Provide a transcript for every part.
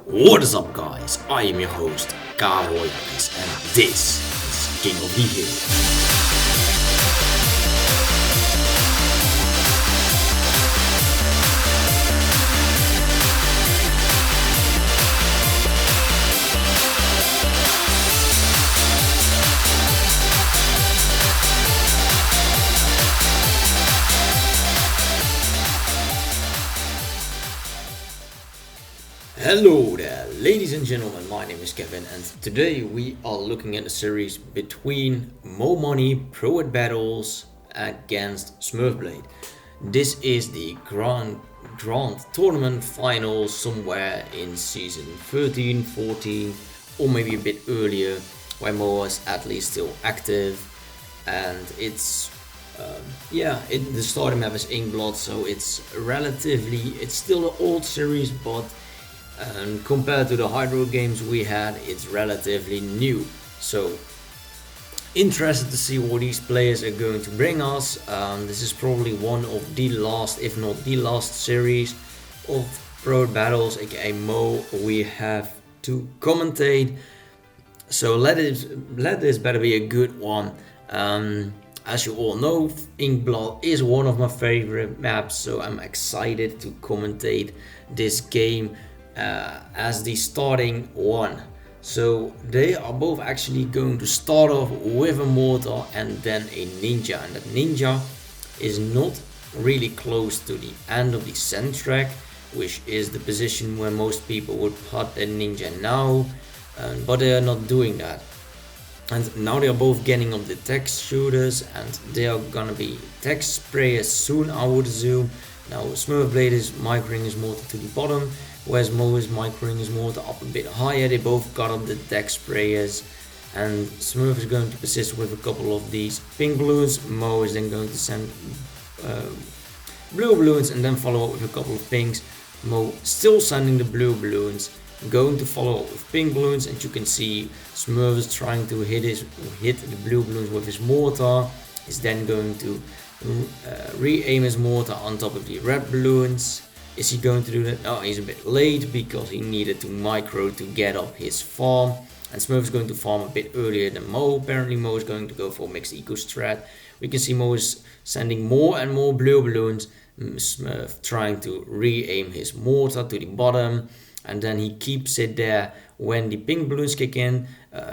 What is up, guys? I am your host, Karel, and this is King of the Hill. Hello there, ladies and gentlemen, my name is Kevin, and today we are looking at a series between Mo Money ProAtBattles against Smurfblade. This is the grand tournament final somewhere in season 13, 14, or maybe a bit earlier, where Mo is at least still active, and it's the starting map is Inkblot, so it's still an old series, but compared to the Hydro games we had, it's relatively new. So interested to see what these players are going to bring us. This is probably one of the last, if not the last series of ProAtBattles, aka Mo, we have to commentate. So let this better be a good one. As you all know, Inkblot is one of my favorite maps, so I'm excited to commentate this game as the starting one. So they are both actually going to start off with a mortar and then a ninja, and that ninja is not really close to the end of the sand track, which is the position where most people would put a ninja now, but they are not doing that. And now they are both getting up the text shooters, and they are gonna be text sprayers soon, I would assume. Now Smurfblade is microing his mortar to the bottom, whereas Mo is microing his mortar up a bit higher. They both got up the text sprayers, and Smurf is going to persist with a couple of these pink balloons. Mo is then going to send blue balloons and then follow up with a couple of pinks. Mo still sending the blue balloons, going to follow up with pink balloons, and you can see Smurf is trying to hit the blue balloons with his mortar. He's then going to re-aim his mortar on top of the red balloons. Is he going to do that? No, he's a bit late because he needed to micro to get up his farm. And Smurf is going to farm a bit earlier than Mo. Apparently Mo is going to go for mixed eco strat. We can see Mo is sending more and more blue balloons. Smurf trying to re-aim his mortar to the bottom, and then he keeps it there when the pink balloons kick in.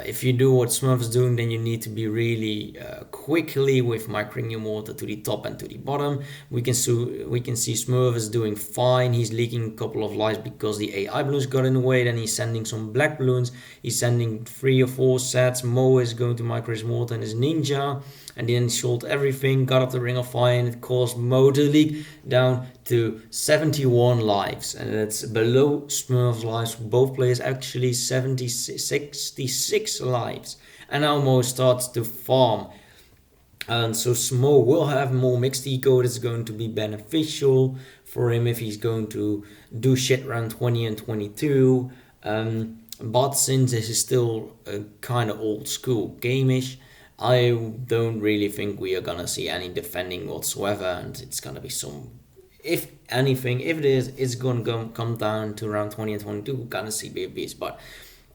If you do what Smurf is doing, then you need to be really quickly with microing your mortar to the top and to the bottom. We can see Smurf is doing fine. He's leaking a couple of lives because the AI balloons got in the way. Then he's sending some black balloons. He's sending 3 or 4 sets. Mo is going to micro his mortar and his ninja, and then shot everything, got up the ring of fire, and it caused Mo to leak down to 71 lives, and that's below Smurf's lives. Both players actually 66 lives, and now Mo starts to farm, and so Mo will have more mixed eco. That's going to be beneficial for him if he's going to do shit around 20 and 22. But since this is still a kind of old school game-ish, I don't really think we are gonna see any defending whatsoever, and it's gonna be some, if anything, if it is, it's gonna come down to around 20 and 22. We're gonna see BFBs, but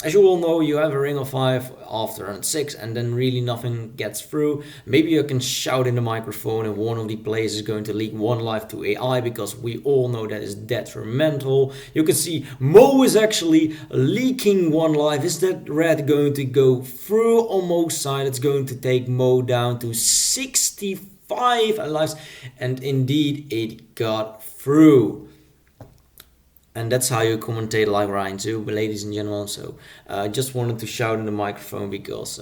as you all know, you have a ring of 5 after round 6, and then really nothing gets through. Maybe you can shout in the microphone if one of the players is going to leak 1 life to AI, because we all know that is detrimental. You can see Mo is actually leaking 1 life. Is that red going to go through on Mo's side? It's going to take Mo down to 65 lives, and indeed it got through. And that's how you commentate like Ryan too, ladies and gentlemen. So just wanted to shout in the microphone because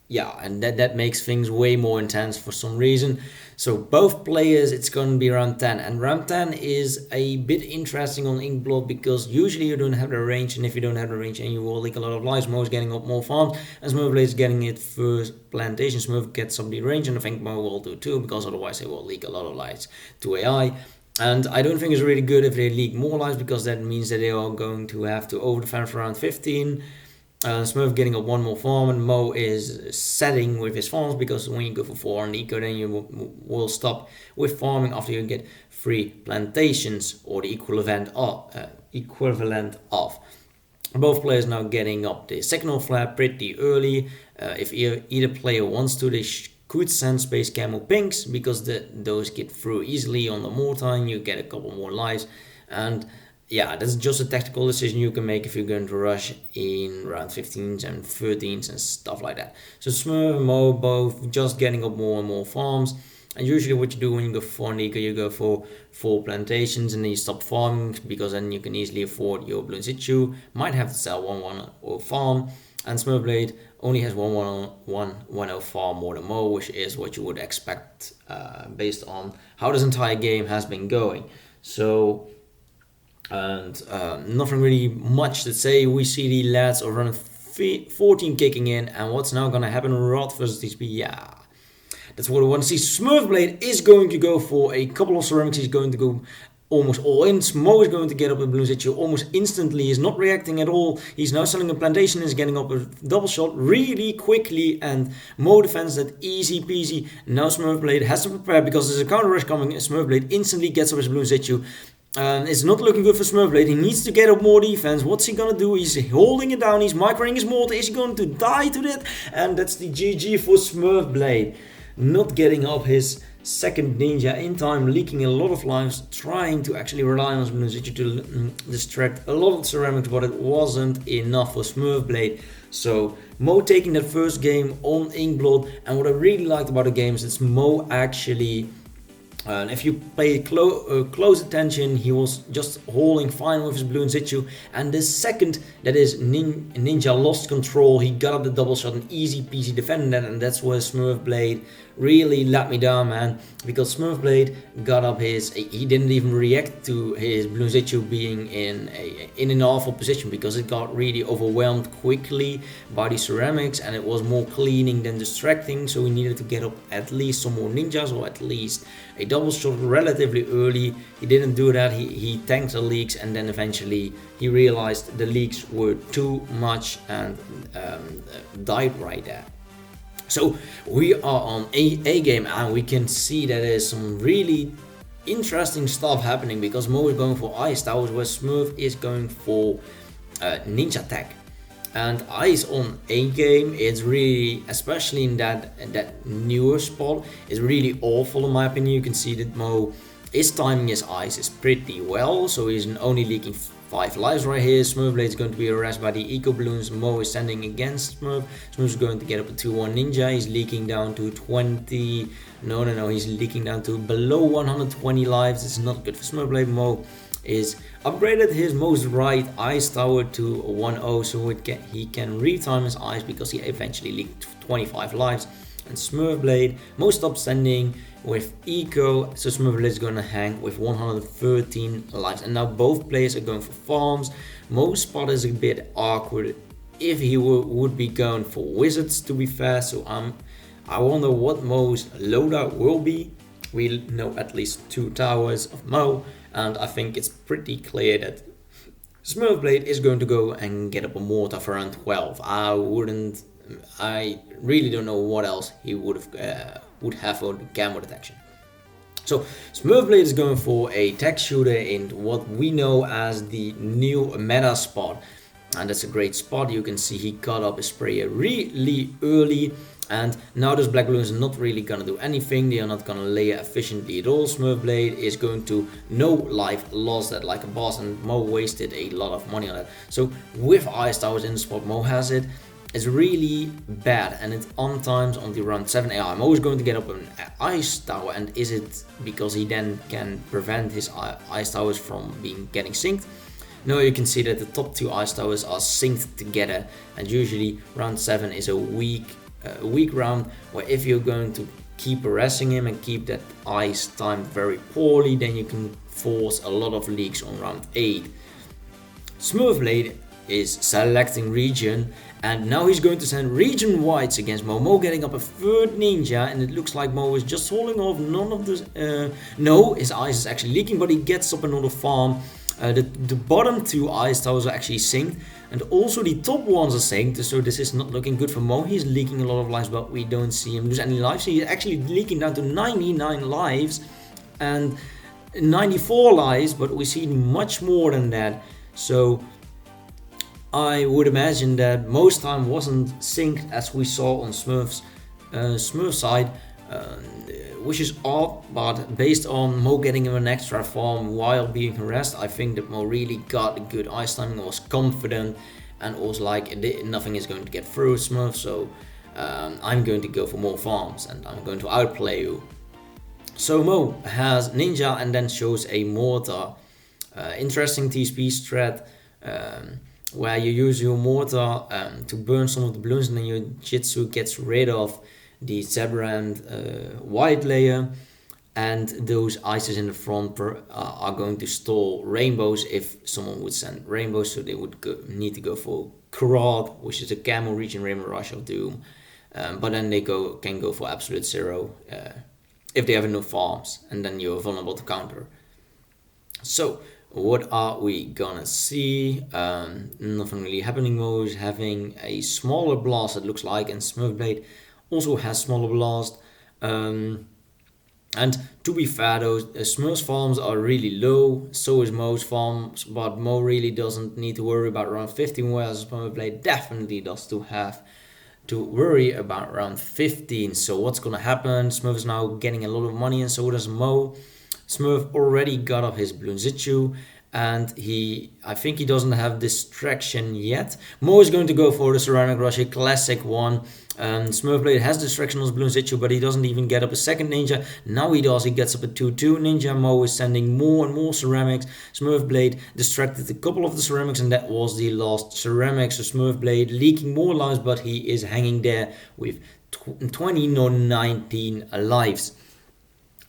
and that makes things way more intense for some reason. So both players, it's going to be round 10, and round 10 is a bit interesting on Inkblot because usually you don't have the range, and if you don't have the range and you will leak a lot of lives, Mo's getting up more farms, and Smurfblade is getting it first plantation. Smurf gets up the range, and I think Mo will do too, because otherwise they will leak a lot of lives to AI. And I don't think it's really good if they leak more lives, because that means that they are going to have to over-defend for round 15. Smurf getting up 1 more farm, and Mo is setting with his farms, because when you go for 4 on eco, then you will stop with farming after you get 3 plantations, or the equivalent of. Both players now getting up the second flap pretty early. If either player wants to, they could send space camo pinks because those get through easily on the mortar and you get a couple more lives. And yeah, that's just a tactical decision you can make if you're going to rush in round 15s and 13s and stuff like that. So Smurf and Mo both just getting up more and more farms. And usually what you do when you go for Nika, you go for 4 plantations and then you stop farming because then you can easily afford your Bloons TD. Might have to sell 1-1 or farm. And Smurfblade only has 1-1-1-0 farm more than Mo, which is what you would expect based on how this entire game has been going. So, and nothing really much to say. We see the lads of run 14 kicking in, and what's now going to happen? Rod versus TSP, yeah. That's what I want to see. Smurfblade is going to go for a couple of ceramics. He's going to go almost all in. Mo is going to get up with Bloons TD almost instantly. He's not reacting at all. He's now selling a plantation. Is getting up a double shot really quickly. And Mo defends that easy peasy. Now Smurfblade has to prepare because there's a counter rush coming. Smurfblade instantly gets up his Bloons TD. It's not looking good for Smurfblade. He needs to get up more defense. What's he gonna do? He's holding it down. He's microing his mortar. Is he going to die to that? And that's the GG for Smurfblade. Not getting up his second ninja in time, leaking a lot of lives, trying to actually rely on his Bloons TD to distract a lot of ceramics, but it wasn't enough for Smurfblade. So Mo taking that first game on Inkblot, and what I really liked about the game is that Mo actually, if you pay close attention, he was just holding fine with his Bloons TD, and the second that is Ninja lost control, he got up the double shot and easy peasy defended that, and that's where Smurfblade really let me down, man, because Smurfblade got up he didn't even react to his Bloons TD being in an awful position because it got really overwhelmed quickly by the ceramics and it was more cleaning than distracting, so he needed to get up at least some more ninjas or at least a double shot relatively early. He didn't do that. He tanked the leaks and then eventually he realized the leaks were too much and died right there. So we are on a game and we can see that there's some really interesting stuff happening because Mo is going for Ice Towers where Smurf is going for Ninja Tech. And Ice on a game, it's really, especially in that newer spot, is really awful in my opinion. You can see that Mo is timing his Ice is pretty well, so he's only leaking 5 lives right here. Smurfblade is going to be harassed by the Eco Bloons. Mo is standing against Smurf. Smurf is going to get up a 2-1 ninja. He's leaking down to 20. No, he's leaking down to below 120 lives. It's not good for Smurfblade. Mo is upgraded his most right Ice Tower to 1-0 so he can retime his Ice because he eventually leaked 25 lives. And Smurfblade, Mo stopped standing with Eco, so Smurfblade is gonna hang with 113 lives. And now both players are going for farms. Mo's spot is a bit awkward if he would be going for wizards, to be fair, so I wonder what Mo's loadout will be. We know at least 2 towers of Mo, and I think it's pretty clear that Smurfblade is going to go and get up a mortar for around 12. I really don't know what else he would have for camo detection. So Smurfblade is going for a tech shooter in what we know as the new meta spot, and that's a great spot. You can see he got up his sprayer really early, and now those black balloons are not really gonna do anything. They are not gonna layer efficiently at all. Smurfblade is going to no life lost that like a boss, and Mo wasted a lot of money on that. So with Ice Towers in the spot Mo has it, it's really bad, and it's on times on the round 7 AI. I'm always going to get up an Ice Tower, and is it because he then can prevent his Ice Towers from getting synced? No, you can see that the top 2 Ice Towers are synced together, and usually round 7 is a weak round where if you're going to keep harassing him and keep that Ice timed very poorly, then you can force a lot of leaks on round 8. Smurfblade is selecting region, and now he's going to send region whites against Mo. Mo getting up a 3rd ninja, and it looks like Mo is just holding off none of the no, his Ice is actually leaking, but he gets up another farm. The bottom 2 Ice Towers are actually synced, and also the top ones are synced, so this is not looking good for Mo. He's leaking a lot of lives, but we don't see him lose any lives. He's actually leaking down to 99 lives and 94 lives, but we see much more than that. So I would imagine that most time wasn't synced as we saw on Smurf side, which is odd, but based on Mo getting him an extra farm while being harassed, I think that Mo really got a good ice timing, was confident, and was like, nothing is going to get through Smurf, so I'm going to go for more farms and I'm going to outplay you. So Mo has Ninja and then shows a Mortar. Interesting TSP strat, where you use your Mortar to burn some of the balloons, and then your Jitsu gets rid of the Zebra and White layer, and those ices in the front are going to stall rainbows if someone would send rainbows, so they would need to go for Karad, which is a Camo Region Rainbow Rush of Doom, but then they can go for Absolute Zero if they have enough farms, and then you're vulnerable to counter. So what are we gonna see? Nothing really happening. Mo is having a smaller blast, it looks like, and Smurfblade also has smaller blast. And to be fair though, Smurf's farms are really low, so is Mo's farms, but Mo really doesn't need to worry about round 15, whereas Smurfblade definitely does to have to worry about round 15. So what's gonna happen? Smurf is now getting a lot of money, and so does Mo. Smurf already got up his Bloons TD, and I think he doesn't have Distraction yet. Mo is going to go for the Ceramic Rush, a classic one. Smurfblade has Distraction on his Bloons TD, but he doesn't even get up a second Ninja. Now he does, he gets up a 2-2 Ninja. Mo is sending more and more Ceramics. Smurfblade distracted a couple of the Ceramics, and that was the last Ceramic. So Smurfblade leaking more lives, but he is hanging there with 20, no 19 lives.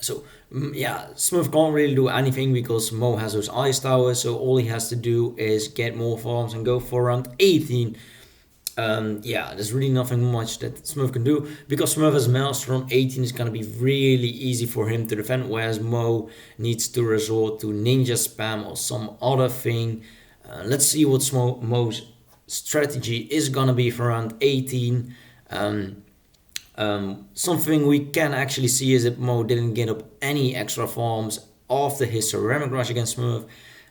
So yeah, Smurf can't really do anything because Mo has those ice towers, so all he has to do is get more farms and go for round 18. Yeah, there's really nothing much that Smurf can do, because Smurf has Maelstrom. 18 is going to be really easy for him to defend, whereas Mo needs to resort to Ninja Spam or some other thing. Let's see what Mo's strategy is going to be for round 18. Something we can actually see is that Mo didn't get up any extra farms after his Ceramic Rush against Smurf,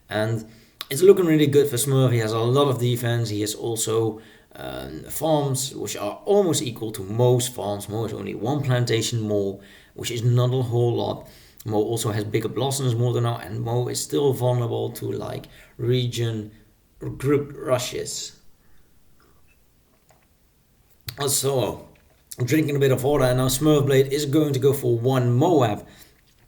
and it's looking really good for Smurf. He has a lot of defense. He has also farms which are almost equal to Mo's farms. Mo has only one plantation more, which is not a whole lot. Mo also has bigger blossoms more than now, and Mo is still vulnerable to like region or group rushes. Also, I'm drinking a bit of water, and now Smurfblade is going to go for one Moab.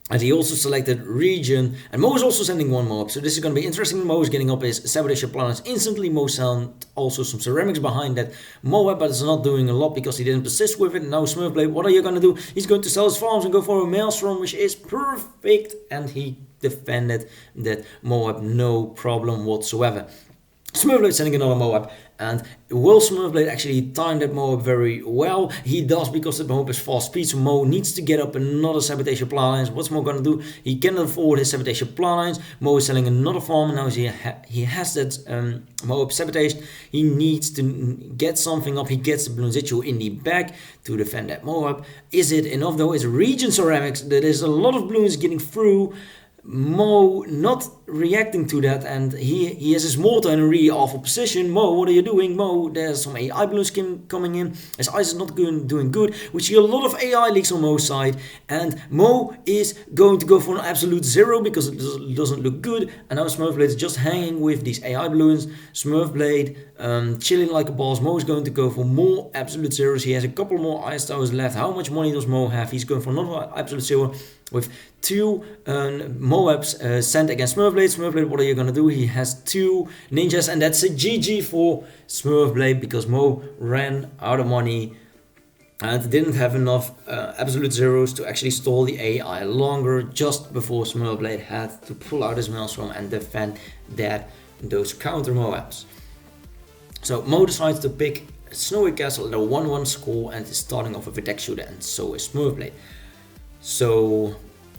And he also selected region, and Mo is also sending one Moab, so this is going to be interesting. Mo is getting up his Sabotage Planets instantly. Mo sent also some ceramics behind that Moab, but it's not doing a lot because he didn't persist with it. Now Smurfblade, what are you going to do? He's going to sell his farms and go for a Maelstrom, which is perfect, and he defended that Moab no problem whatsoever. Smurfblade sending another Moab, and will Smurfblade actually time that Moab very well? He does, because the Moab is fast speed, so Mo needs to get up another Sabotage Plant Lines. What's Mo gonna do? He cannot afford his Sabotage Plant Lines. Mo is selling another farm, and now he has that Moab sabotaged. He needs to get something up. He gets the Bloons TD in the back to defend that Moab. Is it enough though? It's Region Ceramics. There is a lot of balloons getting through. Mo not reacting to that, and he has his mortar in a really awful position. Mo, what are you doing? Mo, there's some AI balloons coming in. His ice is not doing good. We see a lot of AI leaks on Mo's side, and Mo is going to go for an absolute zero because it doesn't look good. And now Smurfblade is just hanging with these AI balloons. Smurfblade chilling like a boss. Mo is going to go for more absolute zeros. He has a couple more ice towers left. How much money does Mo have? He's going for another absolute zero with two Moabs sent against Smurfblade. Smurfblade, what are you gonna do? He has two ninjas, and that's a GG for Smurfblade because Mo ran out of money and didn't have enough absolute zeros to actually stall the AI longer, just before Smurfblade had to pull out his Maelstrom and defend those counter Moabs. So Mo decides to pick Snowy Castle at a 1-1 score and is starting off with a deck shooter, and so is Smurfblade. So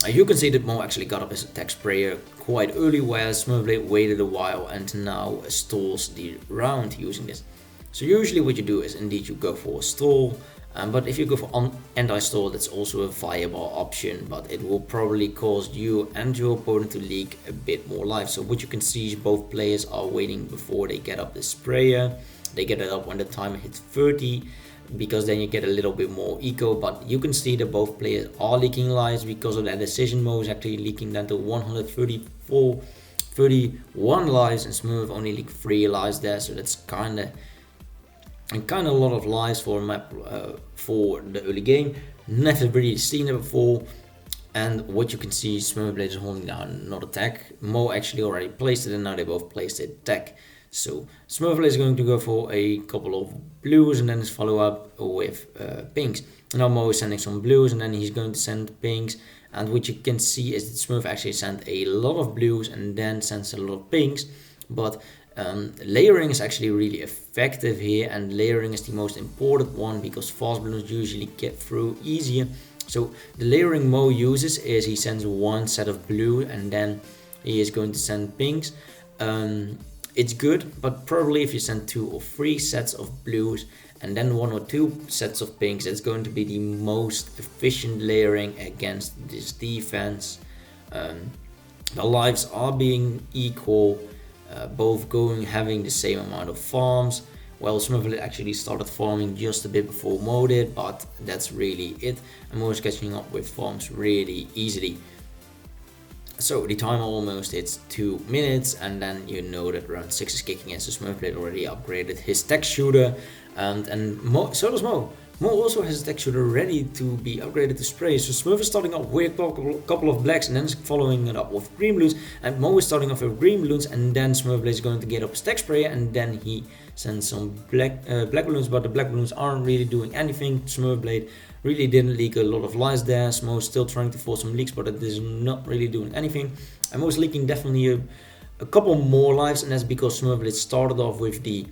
you can see that Mo actually got up his attack sprayer quite early, whereas Smurfblade waited a while and now stalls the round using this. So usually what you do is indeed you go for a stall, But if you go for anti-stall, that's also a viable option, but it will probably cause you and your opponent to leak a bit more life. So what you can see is both players are waiting before they get up the sprayer. They get it up when the timer hits 30, because then you get a little bit more eco. But you can see that both players are leaking lives because of that decision. Mo is actually leaking down to 134, 31 lives, and Smurf only leaked 3 lives there. So that's kind of a lot of lives for a map for the early game. Never really seen it before. And what you can see, Smurfblade is holding down not attack. Mo actually already placed it, and now they both placed it attack. So Smurfblade is going to go for a couple of blues and then his follow up with pinks. Now Mo is sending some blues and then he's going to send pinks. And what you can see is that Smurf actually sent a lot of blues and then sends a lot of pinks. But layering is actually really effective here, and layering is the most important one because fast balloons usually get through easier. So the layering Mo uses is he sends one set of blue and then he is going to send pinks. It's good, but probably if you send 2 or 3 sets of blues and then 1 or 2 sets of pinks, it's going to be the most efficient layering against this defense. The lives are being equal, both having the same amount of farms. Well, Smurfblade actually started farming just a bit before Mo did, but that's really it. And Mo is catching up with farms really easily. So the timer almost hits 2 minutes, and then you know that round 6 is kicking in. So Smurfblade already upgraded his tech shooter, and so does Mo. Mo also has a tech shooter ready to be upgraded to spray. So Smurf is starting off with a couple of blacks and then following it up with green balloons. And Mo is starting off with green balloons, and then Smurfblade is going to get up his tech sprayer, and then he sends some black balloons. But the black balloons aren't really doing anything. Smurfblade really didn't leak a lot of lives there. Mo is still trying to force some leaks, but it is not really doing anything. And Mo is leaking definitely a couple more lives, and that's because Smurfblade started off with the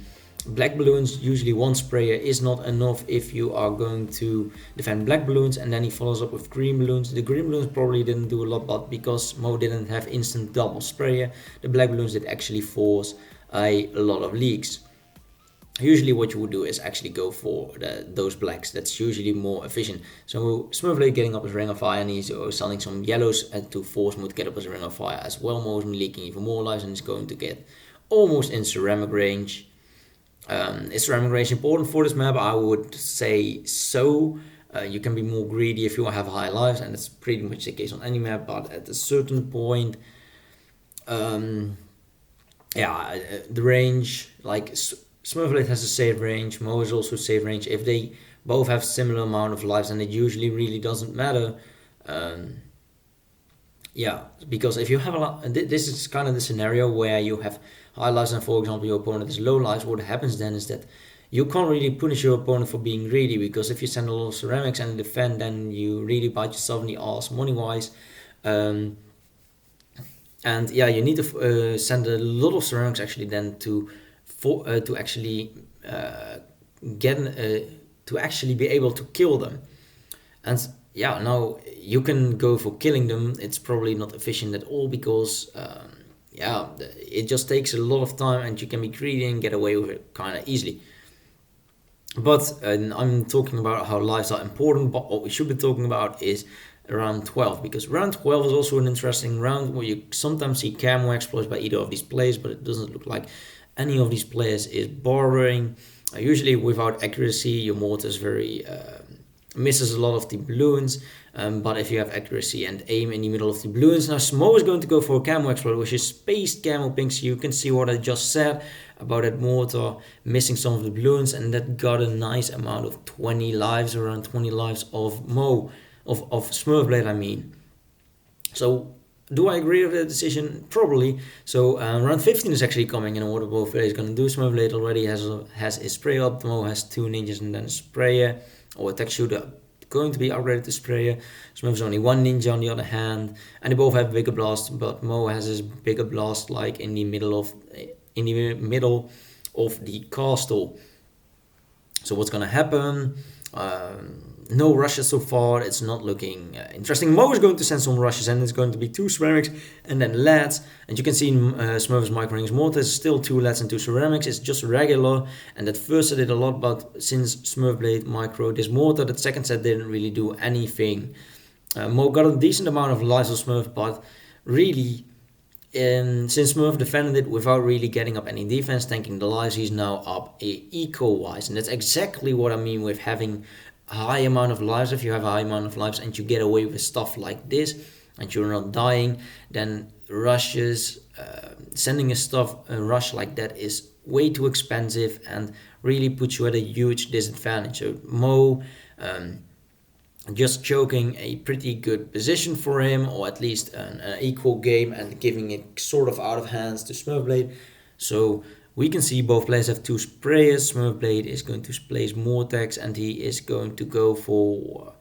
black balloons. Usually one sprayer is not enough if you are going to defend black balloons, and then he follows up with green balloons. The green balloons probably didn't do a lot, but because Mo didn't have instant double sprayer, the black balloons did actually force a lot of leaks. Usually what you would do is actually go for those blacks. That's usually more efficient. So Smurfblade getting up his ring of fire, and he's selling some yellows to force Mo to get up his ring of fire as well. Mo is leaking even more lives and is going to get almost in ceramic range. Is ceramic range important for this map? I would say so. You can be more greedy if you have high lives, and that's pretty much the case on any map, but at a certain point, the range, like Smurfblade has a save range, Mo is also save range. If they both have similar amount of lives, and it usually really doesn't matter. Because if you have a lot, this is kind of the scenario where you have high lives and, for example, your opponent has low lives. What happens then is that you can't really punish your opponent for being greedy, because if you send a lot of ceramics and defend, then you really bite yourself in the ass money wise. And yeah, you need to send a lot of ceramics actually then to actually to actually be able to kill them. And yeah, now you can go for killing them. It's probably not efficient at all, because it just takes a lot of time, and you can be greedy and get away with it kind of easily. But I'm talking about how lives are important, but what we should be talking about is round 12, because round 12 is also an interesting round where you sometimes see camo exploits by either of these players, but it doesn't look like any of these players is borrowing. Usually without accuracy, your mortar is very misses a lot of the balloons, but if you have accuracy and aim in the middle of the balloons. Now Smo is going to go for a camo exploit, which is spaced camo pink, so you can see what I just said about that mortar missing some of the balloons, and that got a nice amount of 20 lives, around 20 lives of Smurfblade, I mean. So do I agree with that decision? Probably. So round 15 is actually coming, and what both players going to do. Smurfblade already has his spray up. Mo has 2 ninjas and then a sprayer, or a tech shooter going to be upgraded to sprayer. Smurf has only 1 ninja on the other hand, and they both have bigger blast, but Mo has his bigger blast like in the middle of the castle. So what's gonna happen? No rushes so far. It's not looking interesting. Mo is going to send some rushes, and it's going to be 2 ceramics and then leads. And you can see in Smurf's Micro Rings Mortar, it's still 2 leads and 2 ceramics. It's just regular. And at first I did a lot, but since Smurfblade Micro this mortar, that second set didn't really do anything. Mo got a decent amount of lives of Smurf, but really, since Smurf defended it without really getting up any defense, tanking the lives, he's now up eco-wise. And that's exactly what I mean with having a high amount of lives. If you have a high amount of lives and you get away with stuff like this, and you're not dying, then rushes, sending a rush like that is way too expensive and really puts you at a huge disadvantage. So Mo, just choking a pretty good position for him, or at least an equal game, and giving it sort of out of hands to Smurfblade. So we can see both players have 2 sprayers. Smurfblade is going to place Mortex, and he is going to go for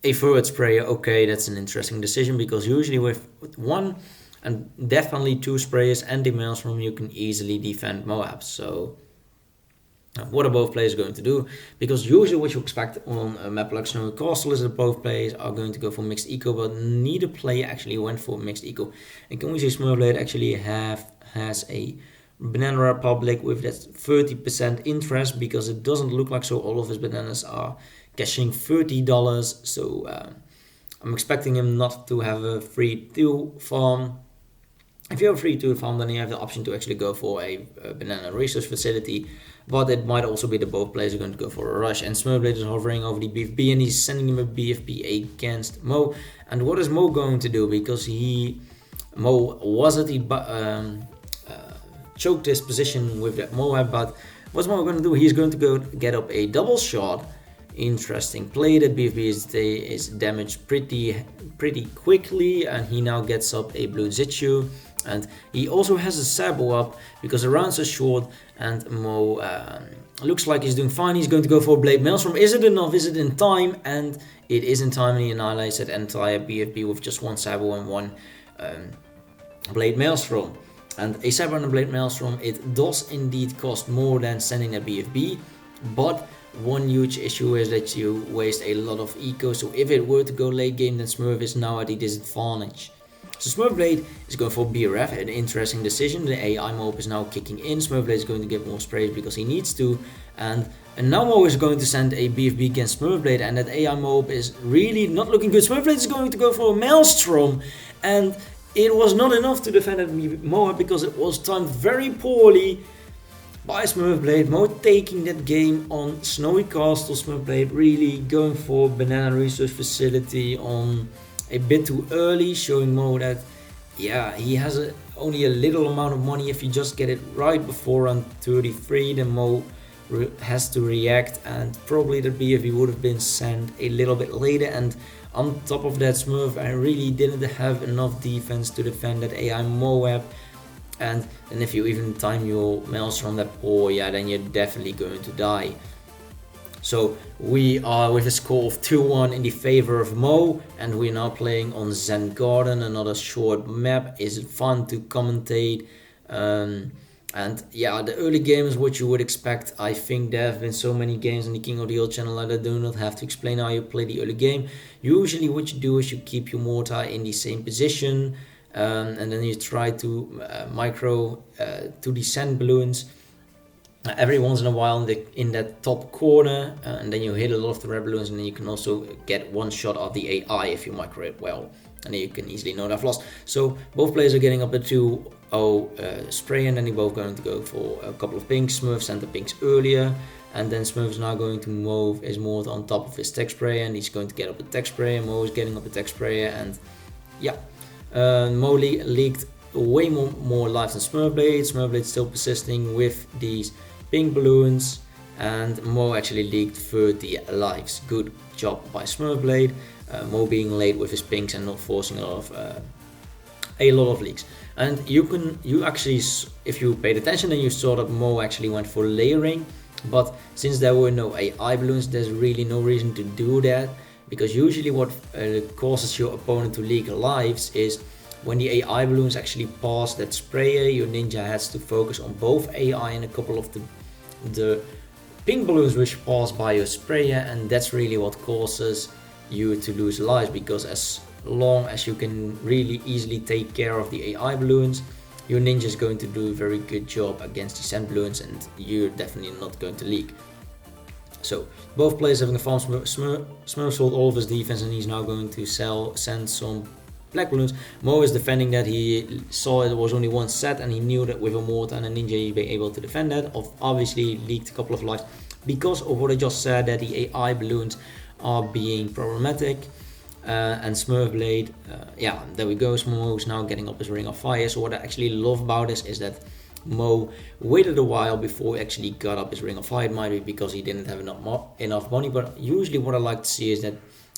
a forward sprayer. Okay, that's an interesting decision, because usually with 1 and definitely 2 sprayers and the Maelstrom, you can easily defend Moab. So what are both players going to do? Because usually what you expect on a map like Snowy Castle is that both players are going to go for mixed eco, but neither player actually went for mixed eco. And can we see Smurfblade actually has a Banana Republic with that 30% interest, because it doesn't look like so all of his bananas are cashing $30. So I'm expecting him not to have a free 2 farm. If you have a free 2 farm, then you have the option to actually go for a banana resource facility, but it might also be that both players are going to go for a rush. And Smurfblade is hovering over the BFB, and he's sending him a BFB against Mo. And what is Mo going to do? Because Mo was at the choked his position with that Moab, but what's Mo going to do? He's going to go get up a double shot. Interesting play. That BFB is damaged pretty quickly, and he now gets up a Bloons TD. And he also has a Sabo up because the rounds are short, and Mo looks like he's doing fine. He's going to go for a Blade Maelstrom. Is it enough? Is it in time? And it is in time, and he annihilates that entire BFB with just 1 Sabo and 1 Blade Maelstrom. And a Sabo and a Blade Maelstrom, it does indeed cost more than sending a BFB, but one huge issue is that you waste a lot of eco. So if it were to go late game, then Smurf is now at a disadvantage. So Smurfblade is going for BRF, an interesting decision. The AI mob is now kicking in. Smurfblade is going to get more sprays because he needs to. And now Mo is going to send a BFB against Smurfblade, and that AI mob is really not looking good. Smurfblade is going to go for a Maelstrom, and it was not enough to defend that Moab because it was timed very poorly by Smurfblade. Mo taking that game on Snowy Castle. Smurfblade really going for Banana Research Facility on a bit too early, showing Mo that, yeah, he has only a little amount of money. If you just get it right before round 33, then Mo has to react, and probably the BFB would have been sent a little bit later. And on top of that, Smurf really didn't have enough defense to defend that AI Moab. And then if you even time your Maelstrom that poor, yeah, then you're definitely going to die. So we are with a score of 2-1 in the favor of Mo, and we're now playing on Zen Garden, another short map. Is fun to commentate. And yeah, the early game is what you would expect. I think there have been so many games on the King of the Hill channel that I do not have to explain how you play the early game. Usually what you do is you keep your mortar in the same position, and then you try to micro to the sand balloons every once in a while in that top corner, and then you hit a lot of the red balloons, and then you can also get one shot of the AI if you micro it well, and then you can easily know they've lost. So both players are getting up a 2-0 spray, and then they're both going to go for a couple of pinks. Smurf sent the pinks earlier, and then Smurf is now going to move his mortar on top of his tech spray, and he's going to get up a tech spray, and Mo is getting up a tech sprayer, and yeah, Mo leaked way more lives than Smurfblade. Smurfblade still persisting with these pink balloons, and Mo actually leaked 30 lives. Good job by Smurfblade. Mo being late with his pinks and not forcing a lot of leaks. And you actually, if you paid attention, then you saw that Mo actually went for layering. But since there were no AI balloons, there's really no reason to do that, because usually what causes your opponent to leak lives is when the AI balloons actually pass that sprayer, your ninja has to focus on both AI and a couple of the pink balloons which pass by your sprayer, and that's really what causes you to lose lives, because as long as you can really easily take care of the AI balloons, your ninja is going to do a very good job against the sand balloons, and you're definitely not going to leak. So both players having a farm. Smurf sold all of his defense and he's now going to send some black balloons. Mo is defending that. He saw it was only one set and he knew that with a mortar and a ninja he'd be able to defend that. Obviously leaked a couple of lives because of what I just said, that the AI balloons are being problematic. And Smurfblade, yeah, there we go. Mo is now getting up his ring of fire. So what I actually love about this is that Mo waited a while before he actually got up his ring of fire. It might be because he didn't have enough money, but usually what I like to see is that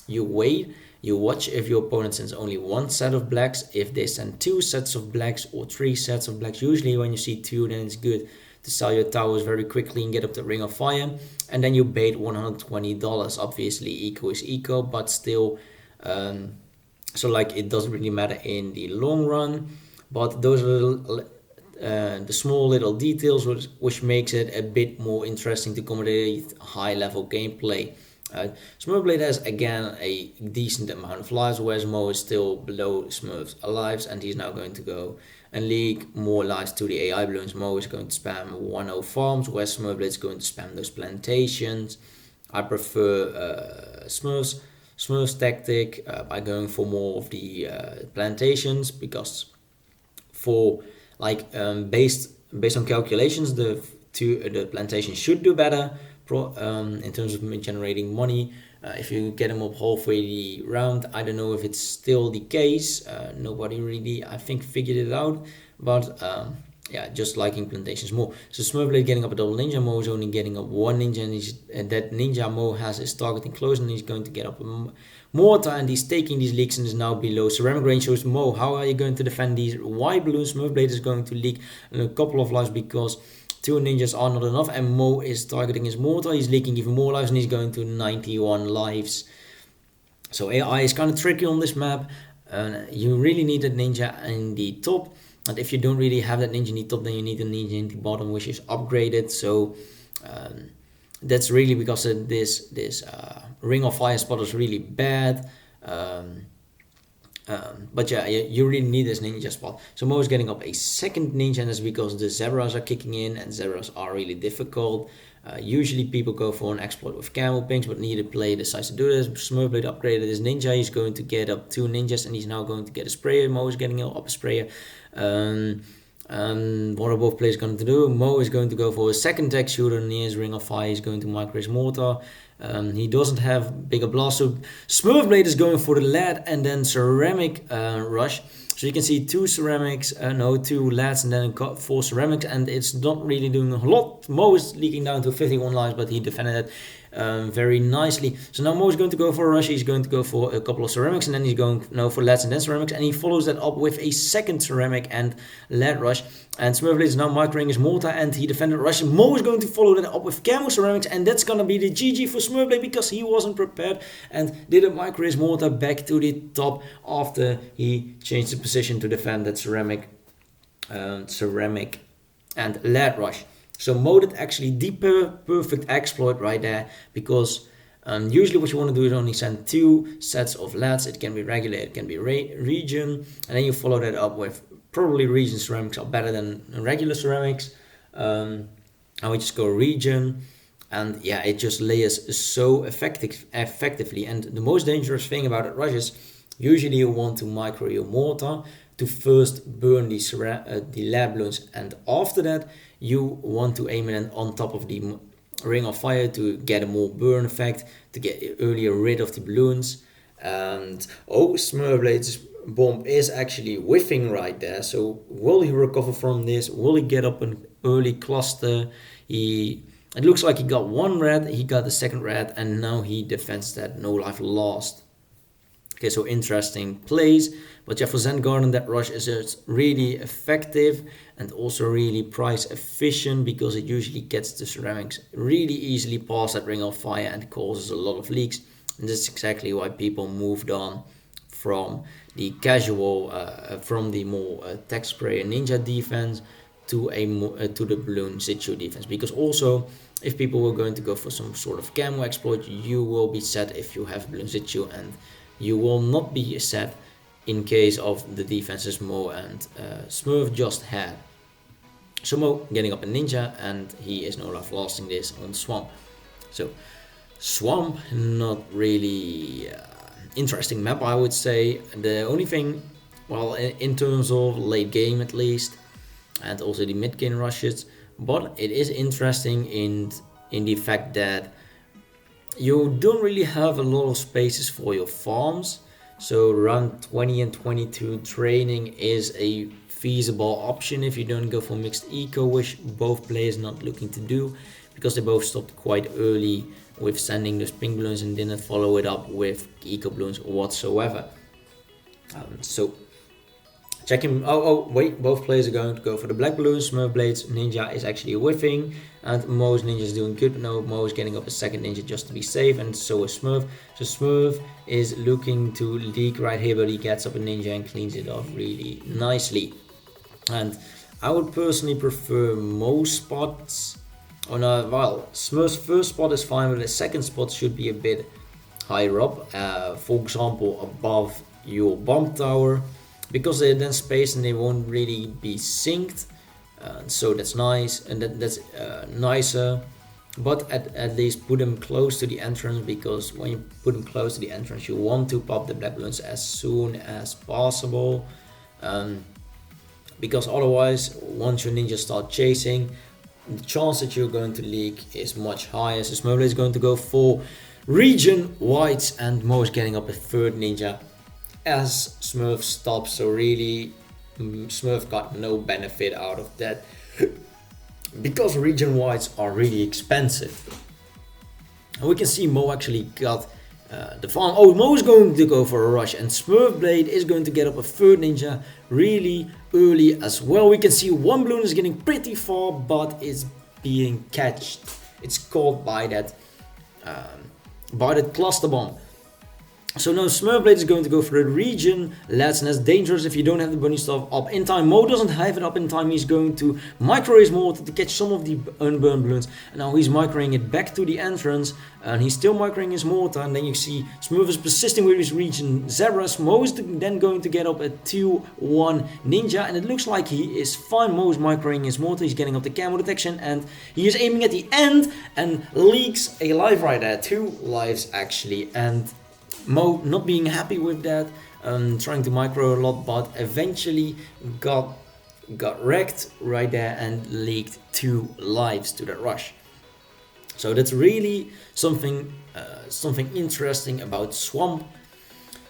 you wait, you watch if your opponent sends only one set of blacks, if they send 2 sets of blacks or 3 sets of blacks. Usually when you see 2, then it's good to sell your towers very quickly and get up the ring of fire, and then you bait $120. Obviously eco is eco, but still, so like it doesn't really matter in the long run, but those are the small little details which makes it a bit more interesting to commentate high level gameplay. Smurfblade has again a decent amount of lives, whereas Mo is still below Smurf's lives, and he's now going to go and leak more lives to the AI balloons. Mo is going to spam 1-0 farms, whereas Smurfblade is going to spam those plantations. I prefer Smurf's tactic by going for more of the plantations, because for like based on calculations, the plantation should do better in terms of generating money. If you get them up halfway the round, I don't know if it's still the case. Nobody really, I think, figured it out. But yeah, just liking plantations more. So Smurfblade getting up a double ninja. Mo is only getting up one ninja, and that ninja Mo has is targeting close, and he's going to get up a mortar, and he's taking these leaks and is now below ceramic range. So Mo, how are you going to defend these white balloons? Smurfblade is going to leak a couple of lives because 2 ninjas are not enough, and Mo is targeting his mortar. He's leaking even more lives, and he's going to 91 lives. So AI is kind of tricky on this map, and you really need a ninja in the top. And if you don't really have that ninja in the top, then you need a ninja in the bottom, which is upgraded. So that's really because this ring of fire spot is really bad. But yeah, you really need this ninja spot. So Mo is getting up a second ninja, and that's because the zebras are kicking in, and zebras are really difficult. Usually people go for an exploit with camel pinks, but neither player decides to do this. Smurfblade upgraded his ninja. He's going to get up 2 ninjas, and he's now going to get a sprayer. Mo is getting up a sprayer. What are both players going to do? Mo is going to go for a second tech shooter near his ring of fire. He's going to micro his mortar. He doesn't have bigger blast, so Smurfblade is going for the lead and then ceramic rush. So you can see 2 ceramics, 2 leads and then 4 ceramics, and it's not really doing a lot. Mo is leaking down to 51 lives, but he defended it very nicely. So now Mo is going to go for a rush. He's going to go for a couple of ceramics, and then he's going for leads and then ceramics, and he follows that up with a second ceramic and lead rush. And Smurfblade is now microing his mortar, and he defended rush. Mo is going to follow that up with camo ceramics, and that's gonna be the GG for Smurfblade because he wasn't prepared and didn't micro his mortar back to the top after he changed the position to defend that ceramic and lead rush. So Mo did actually the perfect exploit right there, because usually what you want to do is only send 2 sets of leads. It can be regular, it can be region, and then you follow that up with probably region ceramics are better than regular ceramics. And we just go region, and yeah, it just layers so effectively. And the most dangerous thing about it rush is usually you want to micro your mortar to first burn the lead balloons, and after that you want to aim it on top of the ring of fire to get a more burn effect, to get earlier rid of the balloons. And Smurfblade's bomb is actually whiffing right there. So will he recover from this? Will he get up an early cluster? It looks like he got 1 red, he got the second red, and now he defends that no life lost. Okay, so interesting plays. But yeah, for Zen Garden, that rush is really effective and also really price efficient, because it usually gets the ceramics really easily past that ring of fire and causes a lot of leaks. And that's exactly why people moved on from the casual, from the more tech spray and ninja defense to to the Bloons TD defense, because also if people were going to go for some sort of camo exploit, you will be set if you have Bloons TD, and you will not be set in case of the defenses Mo and Smurf just had. So Mo getting up a ninja, and he is no longer lasting this on Swamp. So Swamp, not really interesting map, I would say. The only thing, well, in terms of late game at least, and also the mid game rushes, but it is interesting in the fact that you don't really have a lot of spaces for your farms. So around 20 and 22 training is a feasible option if you don't go for mixed eco, which both players not looking to do, because they both stopped quite early with sending those pink balloons and didn't follow it up with eco balloons whatsoever. So check him. Oh wait, both players are going to go for the black balloons. Smurfblade's ninja is actually whiffing, and Mo's ninja is doing good. No, Mo is getting up a second ninja just to be safe, and so is Smurf. So Smurf is looking to leak right here, but he gets up a ninja and cleans it off really nicely. And I would personally prefer Mo's spots. Well, Smurf's first spot is fine, but the second spot should be a bit higher up. For example, above your bomb tower, because they're then spaced and they won't really be synced. So that's nice, and that's nicer. But at least put them close to the entrance, because when you put them close to the entrance, you want to pop the black balloons as soon as possible. Because otherwise, once your ninjas start chasing, the chance that you're going to leak is much higher. So Smurfblade is going to go for region whites, and Mo is getting up a third ninja as Smurf stops. So really, Smurf got no benefit out of that, because region whites are really expensive. And we can see Mo actually got the farm. Oh, Mo is going to go for a rush, and Smurfblade is going to get up a third ninja really early as well. We can see one balloon is getting pretty far, but it's being catched. It's caught by that cluster bomb. So now Smurfblade is going to go for the region lats, and that's dangerous if you don't have the bunny stuff up in time. Mo doesn't have it up in time. He's going to micro his mortar to catch some of the unburned balloons, and now he's microing it back to the entrance, and he's still microing his mortar. And then you see Smurf is persisting with his region zebras. Mo is then going to get up a 2-1 ninja, and it looks like he is fine. Mo is microing his mortar. He's getting up the camo detection, and he is aiming at the end and leaks a life right there. 2 lives actually, and Mo not being happy with that, trying to micro a lot, but eventually got wrecked right there and leaked 2 lives to that rush. So that's really something interesting about Swamp,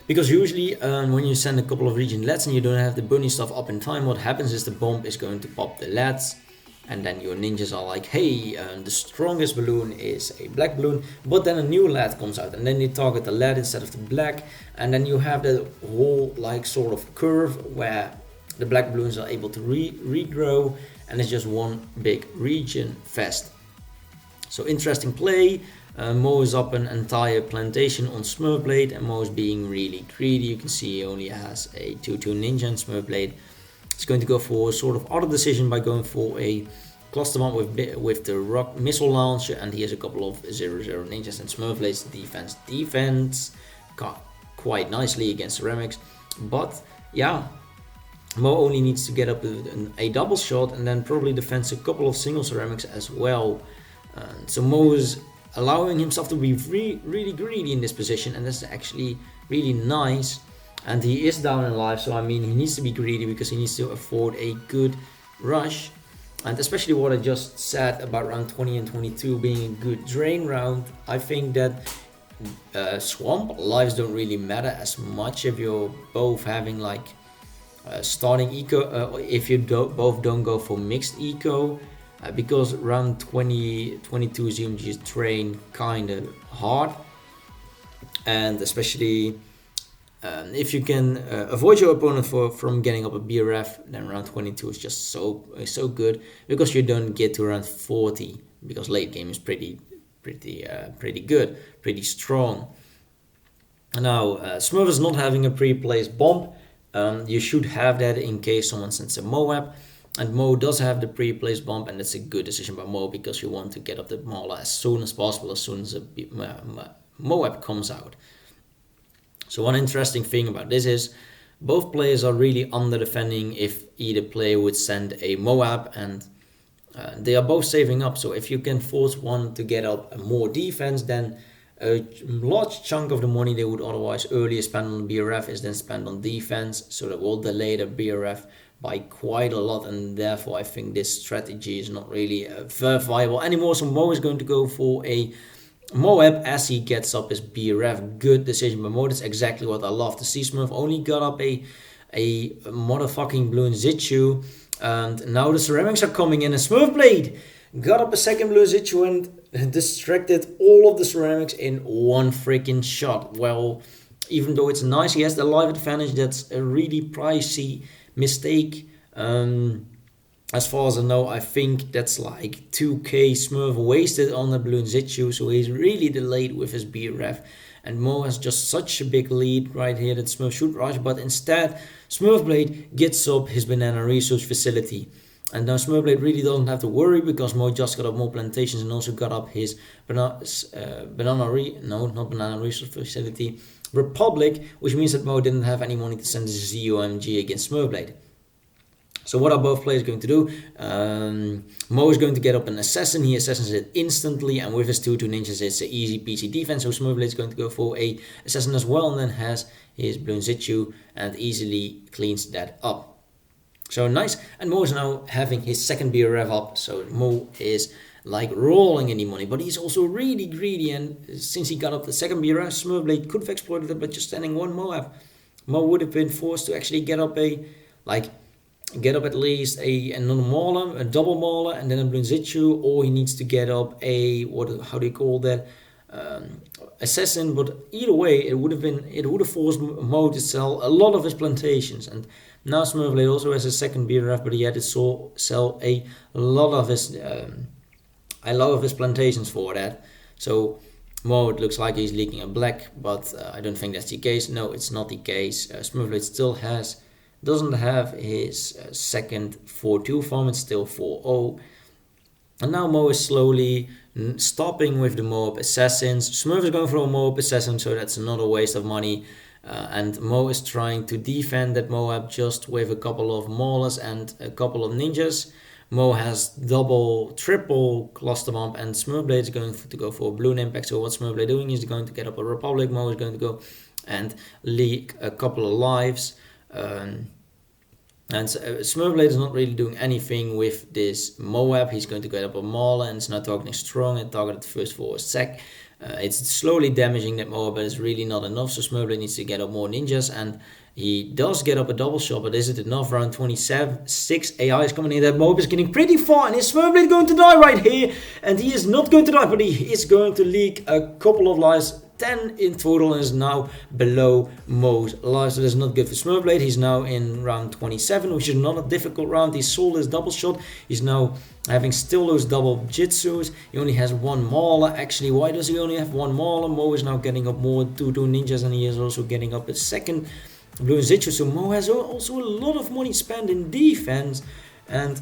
because usually when you send a couple of region lats and you don't have the bunny stuff up in time, what happens is the bomb is going to pop the lats, and then your ninjas are like, hey, the strongest balloon is a black balloon, but then a new lat comes out, and then you target the lat instead of the black, and then you have the whole like sort of curve where the black balloons are able to regrow, and it's just one big region fest. So interesting play. Mo is up an entire plantation on Smurfblade, and Mo is being really greedy. You can see he only has a 2-2 ninja, and Smurfblade is going to go for a sort of other decision by going for a cluster bomb with the rock missile launcher, and he has a couple of 0-0 ninjas, and Smurfblade's defense got quite nicely against ceramics. But yeah, Mo only needs to get up a double shot, and then probably defends a couple of single ceramics as well. So Mo is allowing himself to be really greedy in this position, and that's actually really nice. And he is down in life, so I mean he needs to be greedy because he needs to afford a good rush. And especially what I just said about round 20 and 22 being a good drain round, I think that Swamp lives don't really matter as much if you're both having like starting eco, if you both don't go for mixed eco, because round 22 ZMGs train kind of hard, and especially if you can avoid your opponent from getting up a BRF, then round 22 is just so good, because you don't get to round 40, because late game is pretty good, pretty strong. Now Smurf is not having a pre-placed bomb. You should have that in case someone sends a Moab. And Mo does have the pre-placed bomb, and that's a good decision by Mo because you want to get up the Mauler as soon as possible, as soon as a Moab comes out. So one interesting thing about this is both players are really under defending if either player would send a Moab, and they are both saving up. So if you can force one to get up more defense, then a large chunk of the money they would otherwise earlier spend on BRF is then spent on defense, so that will delay the BRF by quite a lot, and therefore I think this strategy is not really very viable anymore. So Mo is going to go for a Moab as he gets up his BRF. Good decision by Mo. That's exactly what I love to see. Smurf only got up a motherfucking Bloons TD, and now the ceramics are coming in. And Smurfblade got up a second Bloons TD and distracted all of the ceramics in one freaking shot. Well, even though it's nice, he has the life advantage. That's a really pricey mistake. As far as I know, I think that's like 2k Smurf wasted on the Bloons TD, so he's really delayed with his BRF. And Mo has just such a big lead right here that Smurf should rush, but instead Smurfblade gets up his banana research facility. And now Smurfblade really doesn't have to worry because Mo just got up more plantations and also got up his banana research facility Republic, which means that Mo didn't have any money to send his ZOMG against Smurfblade. So what are both players going to do? Mo is going to get up an assassin. He assassins it instantly, and with his 2-2 ninjas, it's an easy PC defense. So Smurfblade is going to go for a assassin as well, and then has his Bloons TD and easily cleans that up. So nice. And Mo is now having his second BRF up. So Mo is like rolling in the money, but he's also really greedy. And since he got up the second BRF, Smurfblade could have exploited it by just sending one Moab. Mo would have been forced to actually get up at least another Mauler, a double Mauler, and then a Bloons TD, or he needs to get up a assassin. But either way, it would have forced Mo to sell a lot of his plantations. And now Smurfblade also has a second BRF, but he had to sell a lot of his plantations for that. So Mo, it looks like he's leaking a black, but I don't think that's the case. No, it's not the case. Smurfblade still doesn't have his second 4-2 farm, it's still 4-0. And now Mo is slowly stopping with the Moab assassins. Smurf is going for a Moab assassin, so that's another waste of money. And Mo is trying to defend that Moab just with a couple of Maulers and a couple of ninjas. Mo has double, triple cluster bomb, and Smurfblade is going to go for a balloon impact. So what Smurfblade doing is going to get up a Republic. Mo is going to go and leak a couple of lives. And Smurfblade is not really doing anything with this Moab. He's going to get up a Mauler, and it's now targeting strong and targeted first for a sec. It's slowly damaging that Moab, but it's really not enough. So Smurfblade needs to get up more ninjas, and he does get up a double shot, but is it enough? Round 27, 6 AI is coming in. That Moab is getting pretty far, and is Smurfblade going to die right here? And he is not going to die, but he is going to leak a couple of lives. 10 in total, and is now below Mo's lives. So that's not good for Smurfblade. He's now in round 27, which is not a difficult round. He sold his double shot. He's now having still those double jitsus. He only has one Mauler. Actually, why does he only have one Mauler? Mo is now getting up more 2-2 ninjas, and he is also getting up a second Bloons TD. So Mo has also a lot of money spent in defense, and